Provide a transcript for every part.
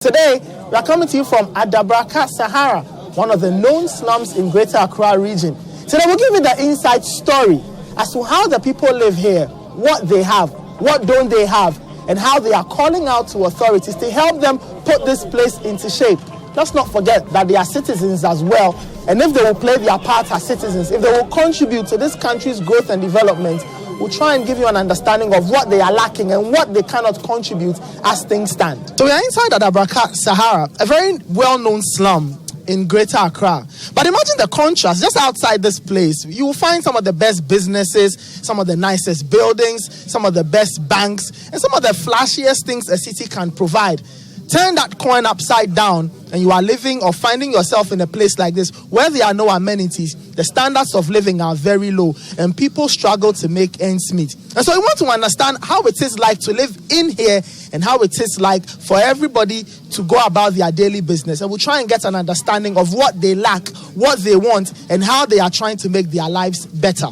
Today, we are coming to you from Adabraka Sahara, one of the known slums in Greater Accra region. Today, we'll give you the inside story as to how the people live here, what they have, what don't they have, and how they are calling out to authorities to help them put this place into shape. Let's not forget that they are citizens as well, and if they will play their part as citizens, if they will contribute to this country's growth and development, we'll try and give you an understanding of what they are lacking and what they cannot contribute as things stand. So we are inside Adabraka Sahara, a very well-known slum in Greater Accra. But imagine the contrast. Just outside this place, you will find some of the best businesses, some of the nicest buildings, some of the best banks, and some of the flashiest things a city can provide. Turn that coin upside down and you are living or finding yourself in a place like this where there are no amenities. The standards of living are very low and people struggle to make ends meet. And so we want to understand how it is like to live in here and how it is like for everybody to go about their daily business. And we'll try and get an understanding of what they lack, what they want, and how they are trying to make their lives better.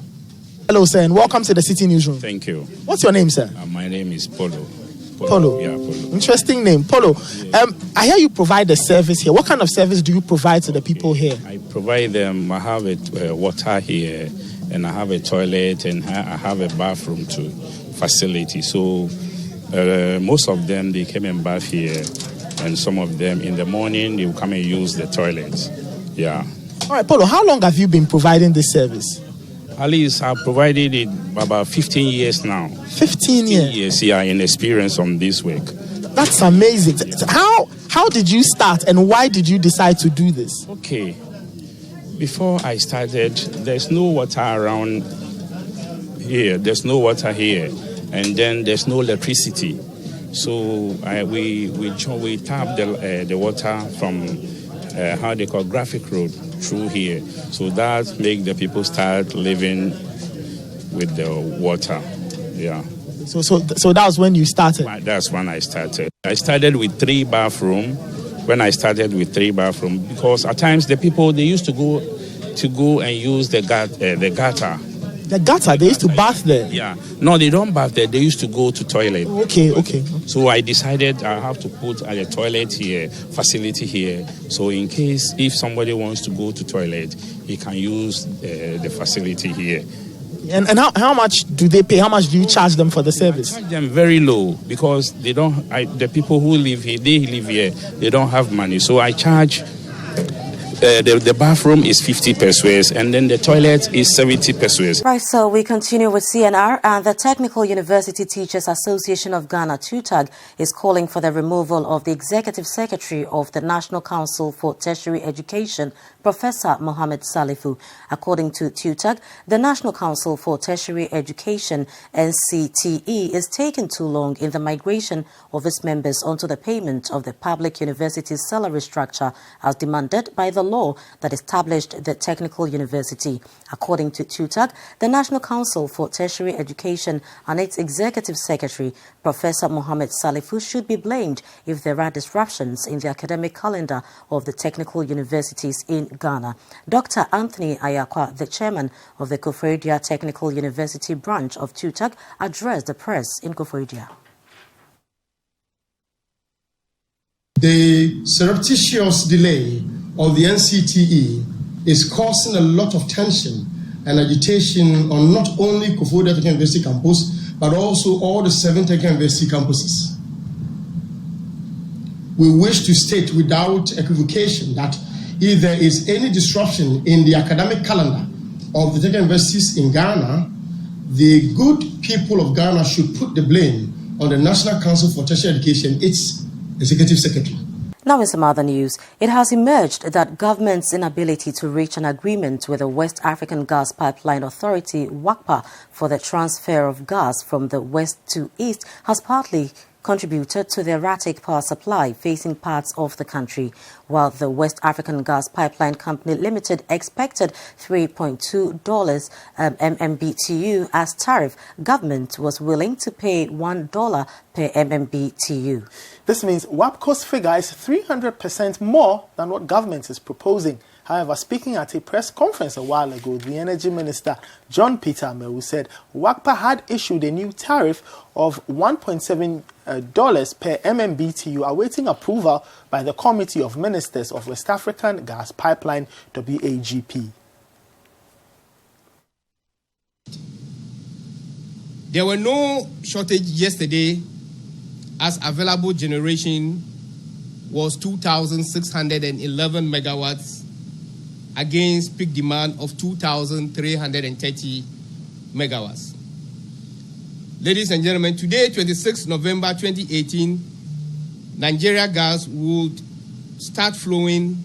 Hello, sir, and welcome to the City Newsroom. Thank you. What's your name, sir? My name is Polo. Polo. Yeah, Polo. Interesting name. Polo. Yeah. I hear you provide a service here. What kind of service do you provide to the people here? I provide them, I have a water here, and I have a toilet, and I have a bathroom too, facility. So most of them, they came and bath here, and some of them in the morning, they will come and use the toilets. Yeah. All right, Polo, how long have you been providing this service? At least I've provided it about 15 years now. 15 years? Yes, yeah, in experience on this work. That's amazing. How did you start and why did you decide to do this? Okay. Before I started, there's no water around here. There's no water here. And then there's no electricity. So we tap the water from how they call graphic road through here. So that make the people start living with the water. Yeah. So that was when you started? That's when I started. I started with 3 bathrooms. When I started with 3 bathrooms, because at times the people, they used to go and use the gutter. The gutter? They used to bath there? Yeah. No, they don't bath there. They used to go to toilet. Okay. So I decided I have to put a toilet here, facility here. So in case if somebody wants to go to toilet, he can use the facility here. And how much do they pay? How much do you charge them for the service? I charge them very low because they don't. The people who live here, they don't have money. So I charge. The bathroom is 50 pesos and then the toilet is 70 pesos. Right, so we continue with CNR, and the Technical University Teachers Association of Ghana, TUTAG, is calling for the removal of the Executive Secretary of the National Council for Tertiary Education, Professor Mohammed Salifu. According to TUTAG, the National Council for Tertiary Education, NCTE, is taking too long in the migration of its members onto the payment of the public university's salary structure as demanded by the law that established the Technical University. According to TUTAG, the National Council for Tertiary Education and its Executive Secretary, Professor Mohammed Salifu, should be blamed if there are disruptions in the academic calendar of the technical universities in Ghana. Dr. Anthony Ayakwa, the chairman of the Koforidua Technical University branch of TUTAG, addressed the press in Koforidua. The surreptitious delay of the NCTE is causing a lot of tension and agitation on not only Koforidua Technical University campus, but also all the 7 technical university campuses. We wish to state without equivocation that if there is any disruption in the academic calendar of the technical universities in Ghana, the good people of Ghana should put the blame on the National Council for Tertiary Education, its Executive Secretary. Now in some other news, it has emerged that government's inability to reach an agreement with the West African Gas Pipeline Authority, WACPA, for the transfer of gas from the west to east has partly contributed to the erratic power supply facing parts of the country. While the West African Gas Pipeline Company Limited expected $3.2 MMBTU as tariff, government was willing to pay $1 per MMBTU. This means WAPCO's figure is 300% more than what government is proposing. However, speaking at a press conference a while ago, the Energy Minister, John Peter Amewu, said WACPA had issued a new tariff of 1.7 per MMBTU awaiting approval by the Committee of Ministers of West African Gas Pipeline, WAGP. There were no shortage yesterday as available generation was 2,611 megawatts against peak demand of 2,330 megawatts. Ladies and gentlemen, today, 26 November 2018, Nigeria gas would start flowing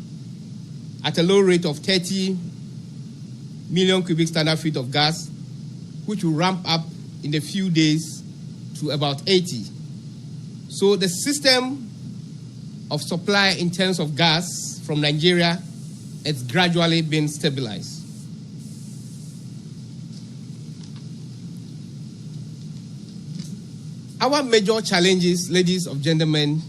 at a low rate of 30 million cubic standard feet of gas, which will ramp up in a few days to about 80. So the system of supply in terms of gas from Nigeria is gradually being stabilized. Our major challenges, ladies and gentlemen,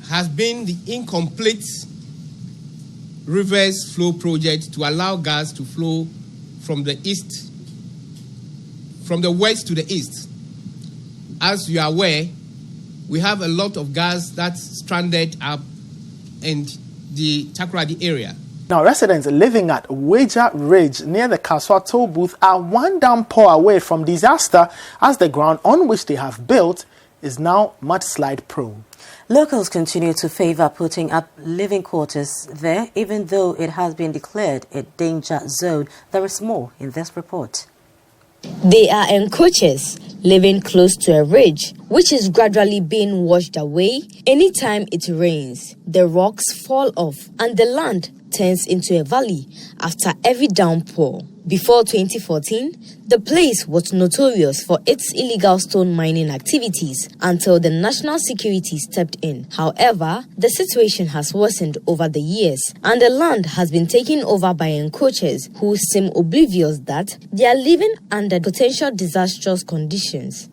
has been the incomplete reverse flow project to allow gas to flow from the east, from the west to the east. As you are aware, we have a lot of gas that's stranded up in the Takoradi area. Now, residents living at Wager Ridge near the Kaswa toll booth are one downpour away from disaster as the ground on which they have built is now mudslide prone. Locals continue to favor putting up living quarters there, even though it has been declared a danger zone. There is more in this report. They are encroachers living close to a ridge, which is gradually being washed away anytime it rains. The rocks fall off and the land turns into a valley after every downpour. Before 2014, the place was notorious for its illegal stone mining activities until the national security stepped in. However, the situation has worsened over the years and the land has been taken over by encroachers who seem oblivious that they are living under potential disastrous conditions.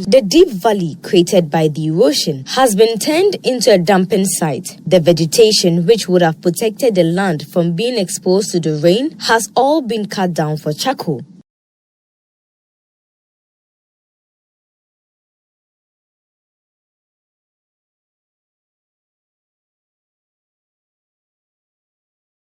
The deep valley created by the erosion has been turned into a dumping site. The vegetation, which would have protected the land from being exposed to the rain, has all been cut down for charcoal.